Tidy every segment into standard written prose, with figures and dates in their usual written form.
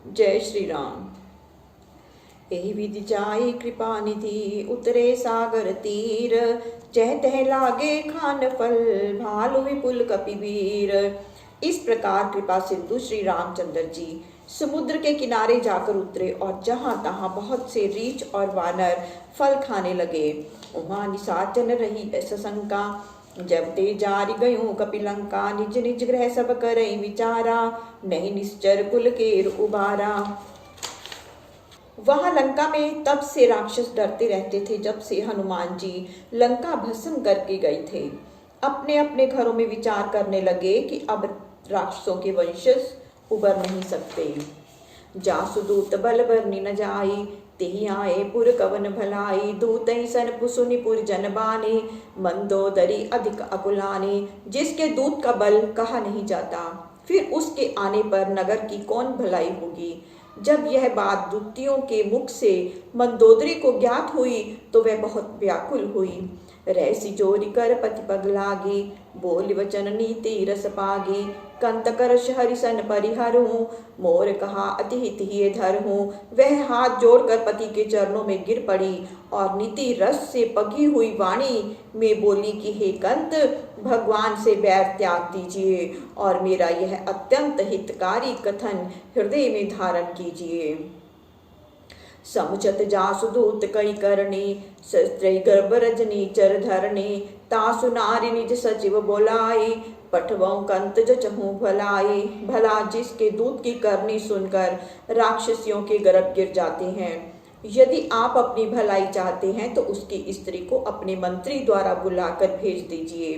जय श्री राम। एहि विधि जाई कृपा निधि, उतरे सागर तीर। जह तह लागे खान फल, भालु विपुल कपिवीर। इस प्रकार कृपा सिंधु श्री रामचंद्र जी समुद्र के किनारे जाकर उतरे और जहां तहां बहुत से रीछ और वानर फल खाने लगे। उमा निशाचन रही सशंका, जब ते जारी गयो कपिलंका। निज निज ग्रह सब करई विचारा, नहीं निश्चर कुल केर उबारा। वहां लंका में तब से राक्षस डरते रहते थे जब से हनुमान जी लंका भस्म करके गए थे। अपने अपने घरों में विचार करने लगे कि अब राक्षसों के वंशज उबर नहीं सकते। जासु दूत बल बरनी न जाई, तेहि आए पुर कवन भलाई। दूत सन पुसुनिपुर जन बाने, मंदोदरी अधिक अकुलाने। जिसके दूत का बल कहा नहीं जाता, फिर उसके आने पर नगर की कौन भलाई होगी। जब यह बात दूतियों के मुख से मंदोदरी को ज्ञात हुई तो वह बहुत व्याकुल हुई। रहसी जोरी कर पति पग लागी, बोल वचन नीति रस पागी। कंत कर हरिसन परिहर हूँ, मोर कहा अति हित ही धर हूँ। वह हाथ जोड़कर पति के चरणों में गिर पड़ी और नीति रस से पगी हुई वाणी में बोली कि हे कंत, भगवान से बैर त्याग दीजिए और मेरा यह अत्यंत हितकारी कथन हृदय में धारण कीजिए। समुचत जासु दूत कई करणी, शस्त्र गर्भ रजनी चर धरणी। तासु नारी निज सचिव बोलाई, पठवों कंत जचहूँ भलाई। भला जिसके दूत की करनी सुनकर राक्षसियों के गर्भ गिर जाते हैं। यदि आप अपनी भलाई चाहते हैं तो उसकी स्त्री को अपने मंत्री द्वारा बुलाकर भेज दीजिए।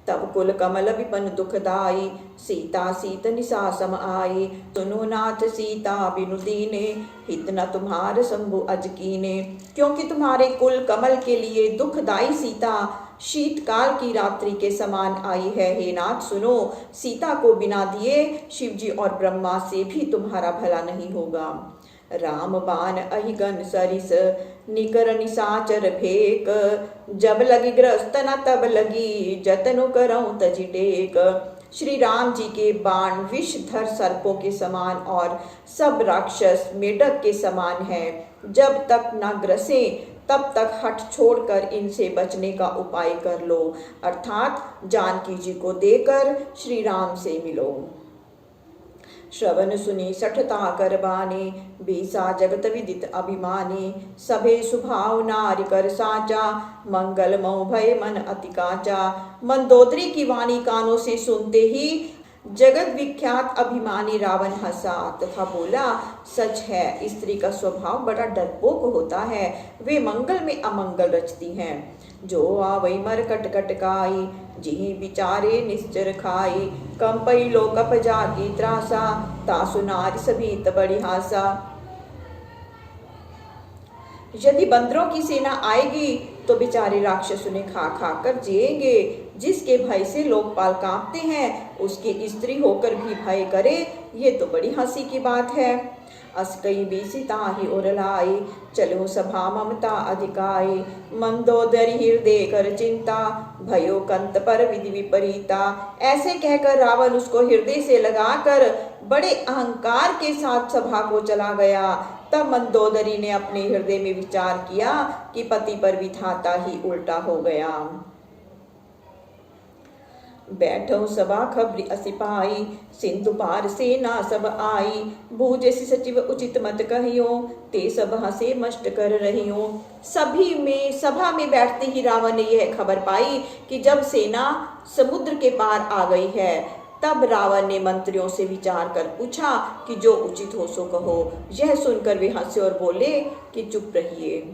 तब कुल कमल विपन दुखदाई, सीता सीत निशा सम आई। सुनो नाथ सीता बिनु दीने, हित न तुम्हार शंभु अज कीने। क्योंकि तुम्हारे कुल कमल के लिए दुखदाई सीता शीतकाल की रात्रि के समान आई है। हे नाथ सुनो, सीता को बिना दिए शिवजी और ब्रह्मा से भी तुम्हारा भला नहीं होगा। राम बाण अहिगन सरिस, निकर निशाचर फेक। जब लगी ग्रस्त न तब लगी, जतनु करऊं तजि टेक। श्री राम जी के बाण विषधर सर्पों के समान और सब राक्षस मेढक के समान हैं। जब तक न ग्रसे तब तक हठ छोड़कर इनसे बचने का उपाय कर लो, अर्थात जानकी जी को देकर श्री राम से मिलो। श्रवण सुनी सठता कर बाने, बीसा जगत विदित अभिमानी। सभे सुभाव नारी कर साचा, मंगल मऊ भय मन अति काचा। मंदोदरी की वाणी कानों से सुनते ही जगत विख्यात अभिमानी रावण हंसा तथा बोला, सच है, स्त्री का स्वभाव बड़ा डरपोक होता है। वे मंगल में अमंगल रचती हैं। जो आवई मर कट कटकाई, जिहि विचारे निश्चर खाई। कंपई लो कप जागी त्रासा, तासु नारी सभीत बड़ी हासा। यदि बंदरों की सेना आएगी तो बेचारे राक्षस उन्हें खा खा कर जिएंगे। जिसके भय से लोकपाल कांपते हैं, उसकी स्त्री होकर भी भय करे, ये तो बड़ी हंसी की बात है। अस कई बीसिता ही उरलाई, चलो सभा ममता अधिकाई। मंदोदरी हृदय कर चिंता, भयो कंत पर विधि विपरीता। ऐसे कहकर रावण उसको हृदय से लगाकर बड़े अहंकार के साथ सभा को चला गया। तब मंदोदरी ने अपने हृदय में विचार किया कि पति पर विधाता ही उल्टा हो गया। बैठो सभा खबरी असिपाई, सिंधु पार सेना सब आई। बूझे सचिव उचित मत कहियो, ते सब हंसे मष्ट कर रहियो। सभा में बैठते ही रावण ने यह खबर पाई कि जब सेना समुद्र के पार आ गई है। तब रावण ने मंत्रियों से विचार कर पूछा कि जो उचित हो सो कहो। यह सुनकर वे हंसे और बोले कि चुप रहिए।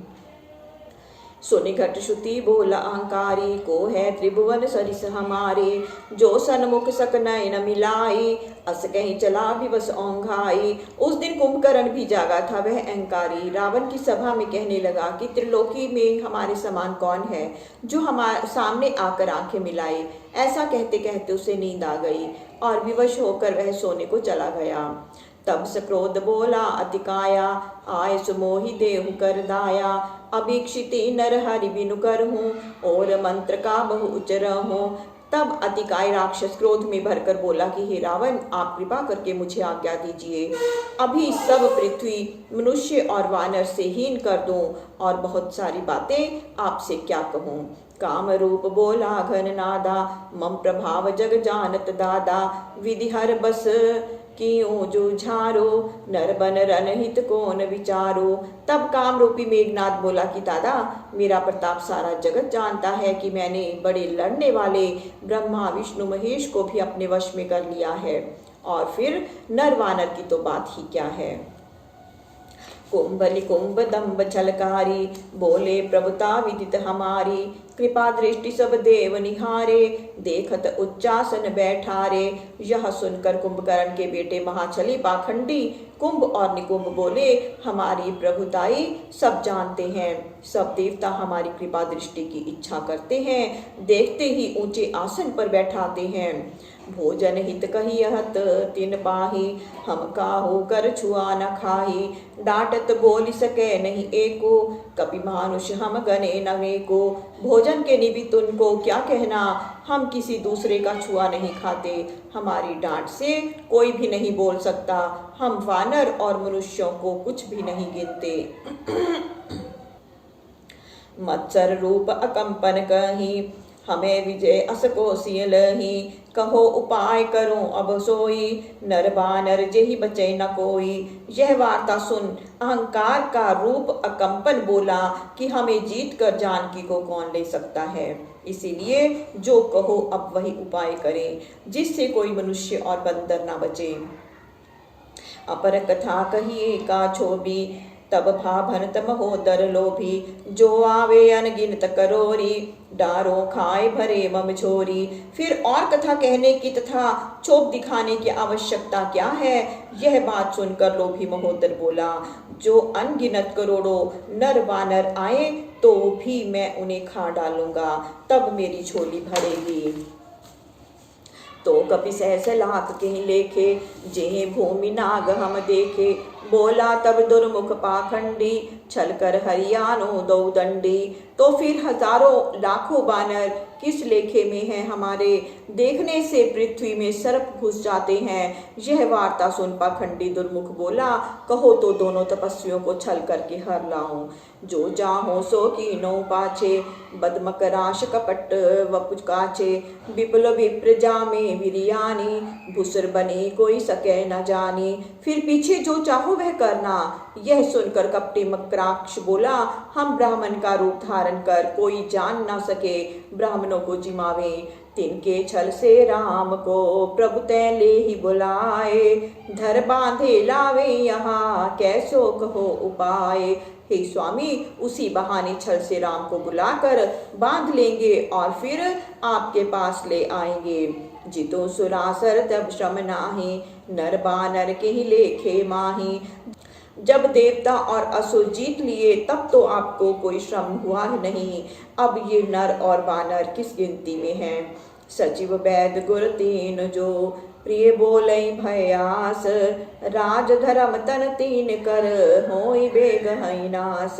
सुनिघट श्रुति बोला अहंकारी, को है त्रिभुवन सरिस हमारे। जो सन्मुख सक नयन मिलाई, अस कहीं चला भी बस ओंघाई। उस दिन कुंभकर्ण भी जागा था, वह अहंकारी रावण की सभा में कहने लगा कि त्रिलोकी में हमारे समान कौन है जो हमारे सामने आकर आंखें मिलाए। ऐसा कहते कहते उसे नींद आ गई और विवश होकर वह सोने को चला गया। तब सक्रोध बोला अतिकाया, आय सुमोहि देहु कर दाया। अभीक्षिति नर हरि बिनु कर हूँ, और मंत्र का बहु उचर हूँ। तब अतिकाय राक्षस क्रोध में भरकर बोला कि हे रावण, आप कृपा करके मुझे आज्ञा दीजिए, अभी सब पृथ्वी मनुष्य और वानर से हीन कर दूं और बहुत सारी बातें आपसे क्या कहूं। काम रूप बोला घन नादा, मम प्रभाव जग जानत दादा, विधि हर बस कियो जो झारो, नर बन रनहित कौन विचारो। तब काम रूपी मेघनाद बोला कि दादा, मेरा प्रताप सारा जगत जानता है कि मैंने बड़े लड़ने वाले ब्रह्मा विष्णु महेश को भी अपने वश में कर लिया है, और फिर नर वानर की तो बात ही क्या है। कुंभलि कुंभ दम्भ छलकारी, बोले प्रभुता विदित हमारी, कृपा दृष्टि सब देव निहारे, देखत उच्चासन बैठारे। यह सुनकर कुंभकर्ण के बेटे महाछली पाखंडी कुंभ और निकुंभ बोले, हमारी प्रभुताई सब जानते हैं, सब देवता हमारी कृपा दृष्टि की इच्छा करते हैं, देखते ही ऊंचे आसन पर बैठाते हैं। भोजन हित कहियत तिन पाही, हम काहू कर छुआ न खाही, डांटत बोल सके नहीं एको, कपि मानुष हम गने नवे को। भोजन के निमित्त उनको क्या कहना, हम किसी दूसरे का छुआ नहीं खाते, हमारी डांट से कोई भी नहीं बोल सकता, हम वानर और मनुष्यों को कुछ भी नहीं गिनते। मत्सर रूप अकंपन कही, हमें विजय असको सियलही, कहो उपाय करूं अब सोई, नर बानर जेहि बचे न कोई। यह वार्ता सुन अहंकार का रूप अकंपन बोला कि हमें जीत कर जानकी को कौन ले सकता है, इसीलिए जो कहो अब वही उपाय करें, जिससे कोई मनुष्य और बंदर ना बचे। अपर कथा कहिए का छोबी, तब भाभनत महोदर लोभी, जो आवे अनगिनत करोरी, डारो खाए भरे मम छोरी। फिर और कथा कहने की तथा छोप दिखाने की आवश्यकता क्या है। यह बात सुनकर लोभी महोदर बोला, जो अनगिनत करोड़ों नर वानर आए तो भी मैं उन्हें खा डालूंगा, तब मेरी झोली भरेगी। तो कपि सहस लाख के लेखे, जेहि भूमि नाग हम देखे, बोला तब दुर्मुख पाखंडी, छल कर हरियानो दो दंडी। तो फिर हजारों लाखों बानर किस लेखे में हैं हमारे, देखने से पृथ्वी में सर्प घुस जाते हैं। यह वार्ता सुन पाखंडी दुर्मुख बोला, कहो तो दोनों तपस्वियों को छल करके हर लाऊं, जो जाहो सो कीनो पाछे, बदमकराश कपट वपुकाचे, विपुल विप्र जामे विरियानी, भूसर बने कोई सके न जानी। फिर पीछे जो चाहो वह करना। यह सुनकर कपटी मकराक्ष बोला, हम ब्राह्मण का रूप धारण कर कोई जान ना सके ब्राह्मणों को जिमावे, तिनके छल से राम को प्रभु तै ले ही बुलाए, धर बांधे लावे यहाँ कैसो कहो उपाय। हे स्वामी, उसी बहाने छल से राम को बुलाकर बांध लेंगे और फिर आपके पास ले आएंगे। जितो सुरासर तब श्रम नाही, नर बानर के ही लेखे माही। जब देवता और असुर जीत लिए तब तो आपको कोई श्रम हुआ नहीं, अब ये नर और बानर किस गिनती में हैं। सचिव वैद गुर तीन जो, प्रिय बोलई भयास, राज धर्म तन तीन कर, होई बेग हई नास।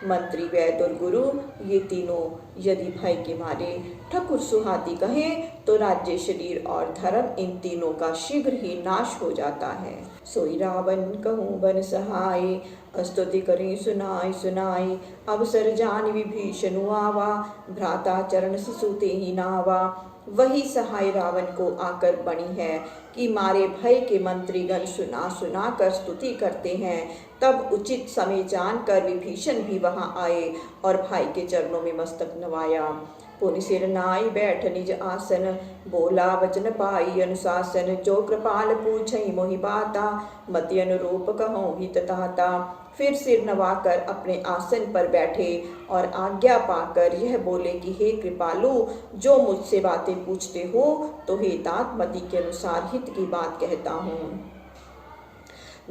मंत्री वैद और गुरु ये तीनों यदि भय के मारे ठकुर सुहाती कहे तो राज्य शरीर और धर्म इन तीनों का शीघ्र ही नाश हो जाता है। सोई रावण कहूँ बन सहाय, स्तुति करें सुनाई सुनाई, अवसर जान विभीषण आवा, भ्राता चरण सिसुते ही नावा। वही सहाय रावण को आकर बनी है कि मारे भय के मंत्रीगण सुना सुना कर स्तुति करते हैं। तब उचित समय जानकर विभीषण भी वहां आए और भाई के चरणों में मस्तक नवाया। पुनि सिर नाई बैठ निज आसन, बोला वचन पाई अनुशासन, जो कृपाल पूछई मोहि बाता, मति अनुरूप कहूँ हित ताता। फिर सिर नवाकर अपने आसन पर बैठे और आज्ञा पाकर यह बोले कि हे कृपालु, जो मुझसे बातें पूछते हो तो हे तात मति के अनुसार हित की बात कहता हूँ।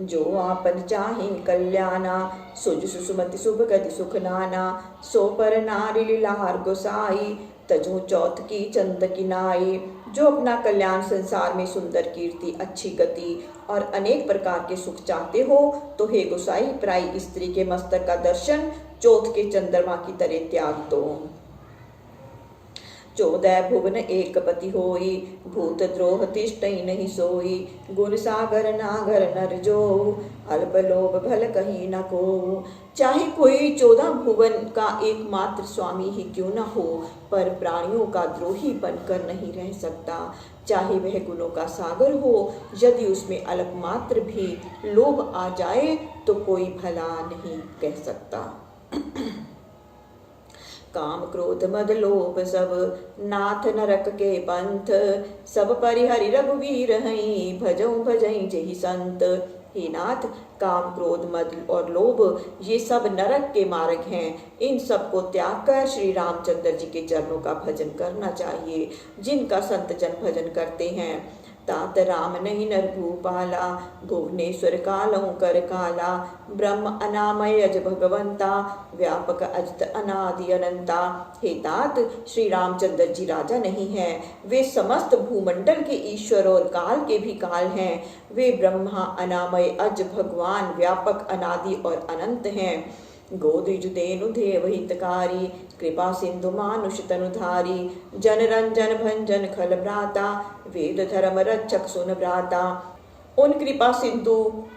जो आपन चाहे कल्याणा, सुज सुसुमति शुभ गति सुख नाना, सो पर नारी लीलार गोसाई, तजो चौथ की चंद की नाई। जो अपना कल्याण संसार में सुंदर कीर्ति अच्छी गति और अनेक प्रकार के सुख चाहते हो तो हे गोसाई प्राय स्त्री के मस्तक का दर्शन चौथ के चंद्रमा की तरह त्याग दो। 14 भुवन एक पति होई, भूत द्रोह तिष्ठई नहीं सोई। गुण सागर नागर नर जो, अल्प लोभ भल कहीं न को। चाहे कोई 14 भुवन का एकमात्र स्वामी ही क्यों न हो, पर प्राणियों का द्रोही बनकर नहीं रह सकता। चाहे वह गुणों का सागर हो, यदि उसमें अल्प मात्र भी लोभ आ जाए तो कोई भला नहीं कह सकता। काम क्रोध मद लोभ सब, नाथ नरक के पंथ। सब परिहरि रघुवीर हई, भजऊ भजई जेहि संत। हे नाथ, काम क्रोध मद और लोभ ये सब नरक के मार्ग हैं। इन सब को त्याग कर श्री रामचंद्र जी के चरणों का भजन करना चाहिए। जिनका संत जन भजन करते हैं, तात राम नहीं नर भूपाला, भुवनेश्वर कालऊ कर काला। ब्रह्म अनामय अज भगवंता, व्यापक अजत अनादि अनंता। हे तात, श्री रामचंद्र जी राजा नहीं हैं, वे समस्त भूमंडल के ईश्वर और काल के भी काल हैं। वे ब्रह्मा अनामय अज भगवान व्यापक अनादि और अनंत हैं। गोद्विज देनु देव हितकारी, कृपा सिंधु मानुष तनुधारी। जन रंजन भंजन खल भ्राता, वेद धर्म रक्षक सुन भ्राता। उन कृपा सिंधु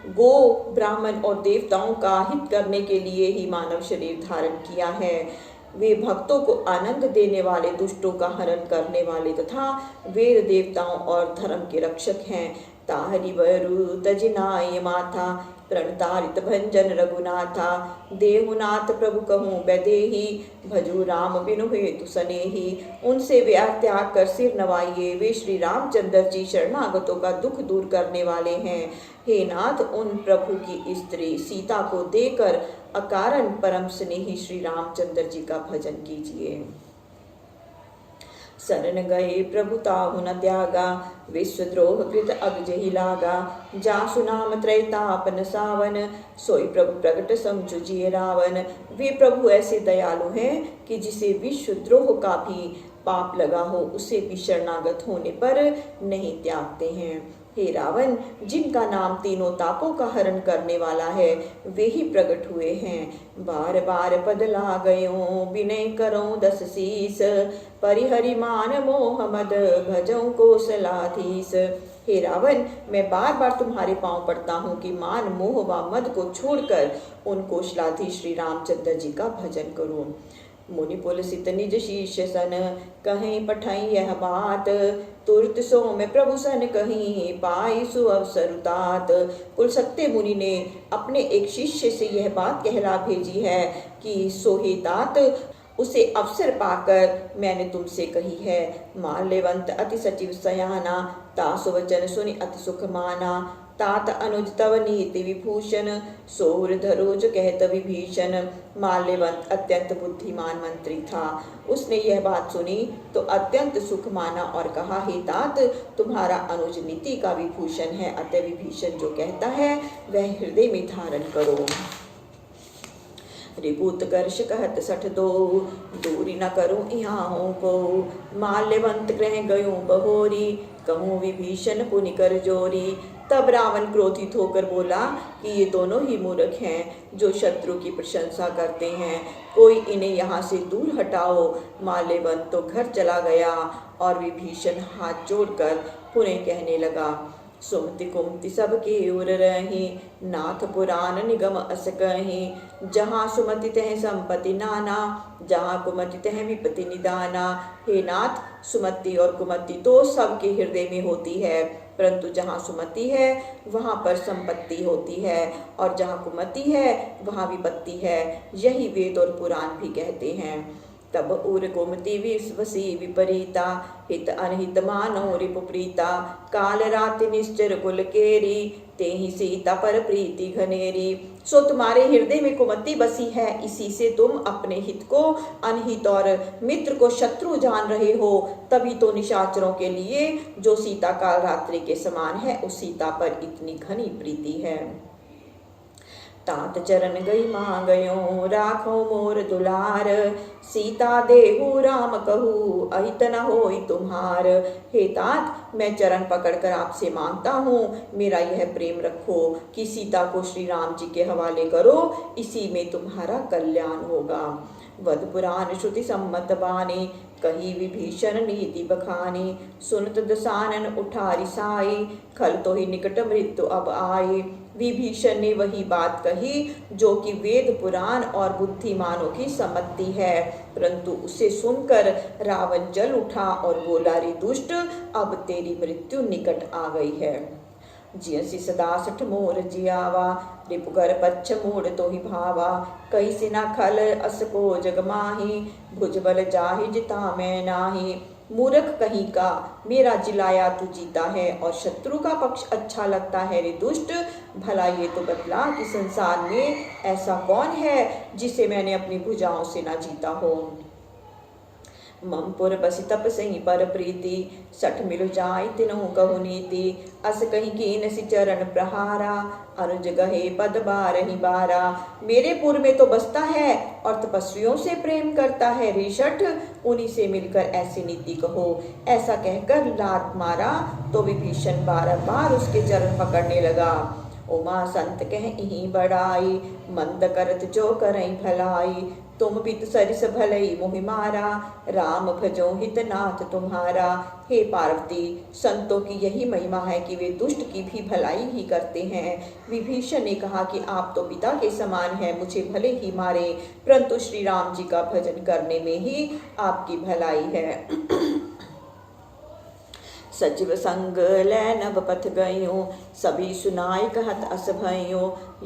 गो ब्राह्मण और देवताओं का हित करने के लिए ही मानव शरीर धारण किया है। वे भक्तों को आनंद देने वाले, दुष्टों का हरण करने वाले तथा वेद देवताओं और धर्म के रक्षक हैं। ताहरि बरु तजिनाय माथा, प्रणतारित भंजन रघुनाथा। देहुनाथ प्रभु कहूँ बैदेही, भजू राम बिनु हेतु सनेही। उनसे व्याग त्याग कर सिर नवाइए, वे श्री रामचंद्र जी शरणागतों का दुख दूर करने वाले हैं। हे नाथ, उन प्रभु की स्त्री सीता को देकर अकारण परम स्नेही श्री रामचंद्र जी का भजन कीजिए। शरण गए प्रभु ताहु न त्यागा, विश्वद्रोह कृत अगजहि लागा। जासु नाम त्रैतापन सावन, सोई प्रभु प्रगट समझु जिए रावण। वे प्रभु ऐसे दयालु हैं कि जिसे विश्वद्रोह का भी पाप लगा हो, उसे भी शरणागत होने पर नहीं त्यागते हैं। हे रावण, जिनका नाम तीनों तापों का हरण करने वाला है, वे ही प्रकट हुए हैं। बार बार पद ला गयो, विनय करो 10 शीस। परिहरि मान मोह मद, भजऊं कौशलाधीश। हे रावण, मैं बार बार तुम्हारे पांव पड़ता हूँ कि मान मोह व मद को छोड़कर उन कौशलाधीश श्री रामचंद्र जी का भजन करूं। मुनि पुलसित निज शीश सन, कहीं पठाई यह बात। तुरत सो में प्रभु सन कहीं, पाई सु अवसर तात। कुल सत्य मुनि ने अपने एक शिष्य से यह बात कहला भेजी है कि सोहे तात, उसे अवसर पाकर मैंने तुमसे कही है। माल्यवंत अति सचिव सयाना, तासु वचन सुनि अति सुख माना। तात अनुज तव नीति विभूषण, सोर धरोज कहत विभीषण। माल्यवंत अत्यंत बुद्धिमान मंत्री था। उसने यह बात सुनी तो अत्यंत सुख माना और कहा, हे तात, तुम्हारा अनुज नीति का विभूषण है, अतः विभीषण जो कहता है वह हृदय में धारण करो। रिपुत कर्ष कहत सठ दो, दूरी न करूं यहाँ को। माल्यवंत ग्रह गयो बहोरी, कहूँ विभीषण पुनि कर जोरी। तब रावण क्रोधित होकर बोला कि ये दोनों ही मूर्ख हैं जो शत्रु की प्रशंसा करते हैं, कोई इन्हें यहाँ से दूर हटाओ। माल्यवंत तो घर चला गया और विभीषण हाथ जोड़कर पुनः कहने लगा, सुमति कुमति सबके उर रही, नाथ पुराण निगम अस कहीं। जहाँ सुमति तह संपत्ति नाना, जहाँ कुमति तह विपत्ति निदाना। हे नाथ, सुमति और कुमति तो सबके हृदय में होती है, परंतु जहाँ सुमति है वहाँ पर संपत्ति होती है, और जहाँ कुमति है वहाँ विपत्ति है। यही वेद और पुराण भी कहते हैं। तब उर गोमती विश्वसी विपरीता, हित अनहित मानो रिपुप्रीता। काल राति निश्चर कुल केरी, तेहि सीता पर प्रीति घनेरी। सो तुम्हारे हृदय में कुमति बसी है, इसी से तुम अपने हित को अनहित और मित्र को शत्रु जान रहे हो। तभी तो निशाचरों के लिए जो सीता काल रात्रि के समान है, उस सीता पर इतनी घनी प्रीति है। तात चरण गई मां गयो, राखो मोर दुलार। सीता देहु राम कहू, अहित न होई तुम्हार। हे तात, मैं चरण पकड़कर आपसे मांगता हूँ, मेरा यह प्रेम रखो कि सीता को श्री राम जी के हवाले करो, इसी में तुम्हारा कल्याण होगा। वद पुराण श्रुति सम्मत बानी, कही विभीषण नीति बखानी, सुनत दसानन उठा रिसाई, खल तो ही निकट मृत्यु अब आए। विभीषण ने वही बात कही जो कि वेद पुराण और बुद्धिमानों की सम्मति है, परंतु उसे सुनकर रावण जल उठा और बोला, रे दुष्ट, अब तेरी मृत्यु निकट आ गई है। जियसि सदा सठ मोर जियावा, रिपुकर पच्छ मोड़ तो ही भावा, कई सिना खल अस को जग माही, भुजबल जाहि जिता मैं नाही। मूर्ख कहीं का, मेरा जिलाया तू जीता है और शत्रु का पक्ष अच्छा लगता है। रे दुष्ट, भला ये तो बतला कि संसार में ऐसा कौन है जिसे मैंने अपनी भुजाओं से ना जीता हो। ममपुर बसि तप सही पर प्रीति, सठ मिलु जाय तिनहु कहु नीति, अस कहीं कीन सि चरण प्रहारा, अनुज गहे पद बारहि बारा। मेरे पुर में तो बसता है और तपस्वियों से प्रेम करता है। रे शठ, उन्हीं से मिलकर ऐसी नीति कहो। ऐसा कहकर लात मारा तो विभीषण बार उसके चरण पकड़ने लगा। उमा संत कह इहीं बड़ाई, मंद करत जो करई भलाई, तुम पित सरिस भलई मोहि मारा, राम भजो हित नाथ तुम्हारा। हे पार्वती, संतों की यही महिमा है कि वे दुष्ट की भी भलाई ही करते हैं। विभीषण ने कहा कि आप तो पिता के समान हैं, मुझे भले ही मारे, परंतु श्री राम जी का भजन करने में ही आपकी भलाई है। सचिव संग लै नभ पथ गयो, सभी सुनाई कहत अस भयो।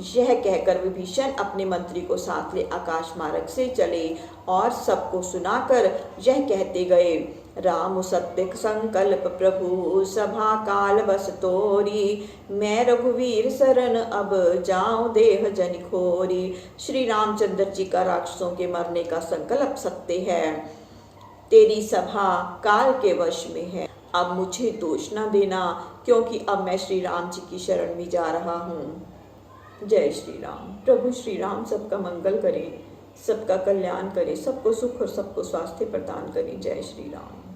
यह कहकर विभीषण अपने मंत्री को साथ ले आकाश मार्ग से चले और सबको सुनाकर यह कहते गए, राम सत्य संकल्प प्रभु सभा काल बस तोरी, मैं रघुवीर शरण अब जाऊं देह जन खोरी। श्री रामचंद्र जी का राक्षसों के मरने का संकल्प सत्य है, तेरी सभा काल के वश में है। अब मुझे दोष न देना, क्योंकि अब मैं श्री राम जी की शरण में जा रहा हूँ। जय श्री राम। प्रभु श्री राम सबका मंगल करें, सबका कल्याण करें, सबको सुख और सबको स्वास्थ्य प्रदान करें। जय श्री राम।